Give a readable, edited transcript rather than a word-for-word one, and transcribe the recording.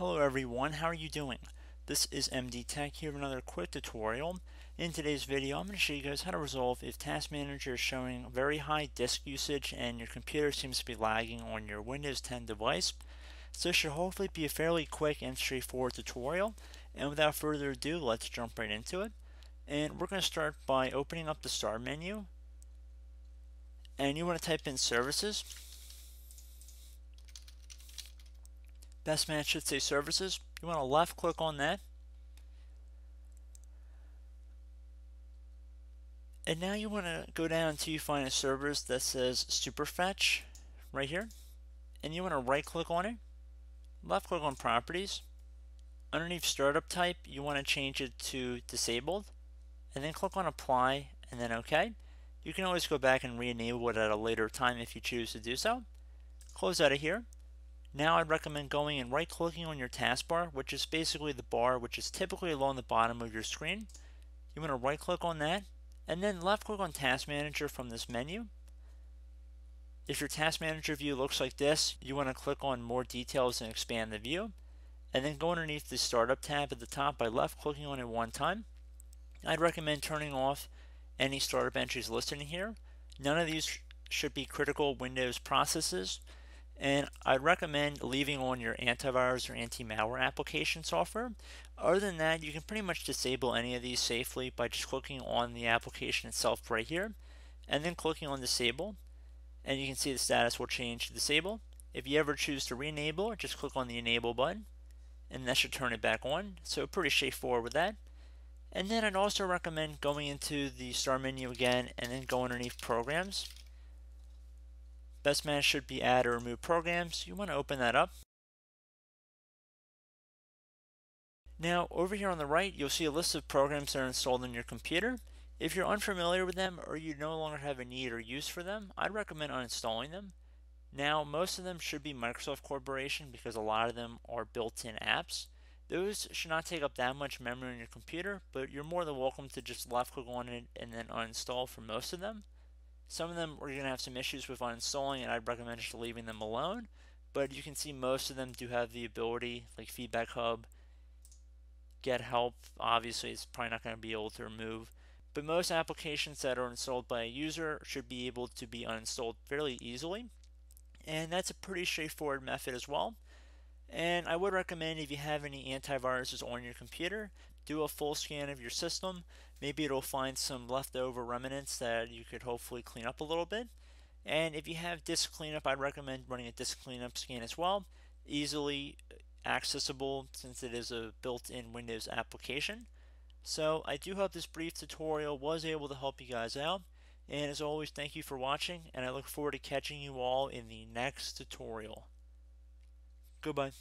Hello everyone, how are you doing? This is MD Tech here with another quick tutorial. In today's video, I'm going to show you guys how to resolve if Task Manager is showing very high disk usage and your computer seems to be lagging on your Windows 10 device. So this should hopefully be a fairly quick and straightforward tutorial. And without further ado, let's jump right into it. And we're going to start by opening up the Start menu. And you want to type in Services. Best match should say Services. You want to left click on that. And now you want to go down until you find a service that says Superfetch right here. And you want to right click on it. Left click on Properties. Underneath Startup Type, you want to change it to Disabled. And then click on Apply and then OK. You can always go back and re-enable it at a later time if you choose to do so. Close out of here. Now I'd recommend going and right clicking on your taskbar, which is basically the bar which is typically along the bottom of your screen. You want to right click on that and then left click on Task Manager from this menu. If your Task Manager view looks like this, you want to click on More Details and expand the view. And then go underneath the Startup tab at the top by left clicking on it one time. I'd recommend turning off any startup entries listed in here. None of these should be critical Windows processes. And I'd recommend leaving on your antivirus or anti-malware application software. Other than that, you can pretty much disable any of these safely by just clicking on the application itself right here and then clicking on Disable, and you can see the status will change to Disable. If you ever choose to re-enable, just click on the Enable button and that should turn it back on. So pretty straightforward with that. And then I'd also recommend going into the Start menu again and then go underneath Programs. Best match should be Add or Remove Programs. You want to open that up. Now over here on the right, you'll see a list of programs that are installed on your computer. If you're unfamiliar with them or you no longer have a need or use for them, I'd recommend uninstalling them. Now most of them should be Microsoft Corporation because a lot of them are built-in apps. Those should not take up that much memory on your computer, but you're more than welcome to just left click on it and then uninstall for most of them. Some of them are going to have some issues with uninstalling, and I'd recommend just leaving them alone. But you can see most of them do have the ability, like Feedback Hub, Get Help. Obviously, it's probably not going to be able to remove. But most applications that are installed by a user should be able to be uninstalled fairly easily. And that's a pretty straightforward method as well. And I would recommend if you have any antiviruses on your computer, do a full scan of your system. Maybe it'll find some leftover remnants that you could hopefully clean up a little bit. And if you have disk cleanup, I'd recommend running a disk cleanup scan as well. Easily accessible since it is a built-in Windows application. So I do hope this brief tutorial was able to help you guys out. And as always, thank you for watching, and I look forward to catching you all in the next tutorial. Goodbye.